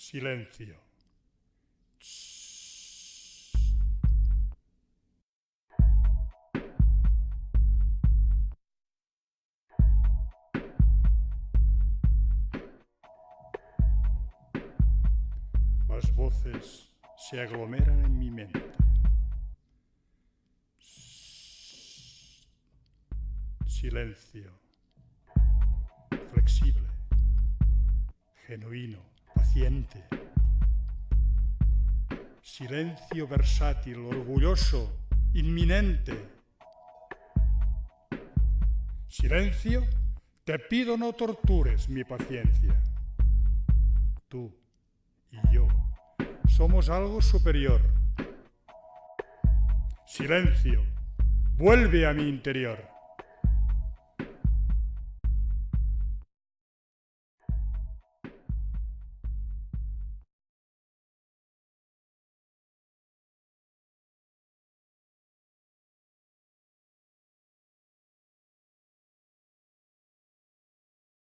Silencio. Las voces se aglomeran en mi mente. Silencio. Flexible. Genuino. Paciente. Silencio versátil, orgulloso, inminente. Silencio, te pido no tortures mi paciencia. Tú y yo somos algo superior. Silencio, vuelve a mi interior.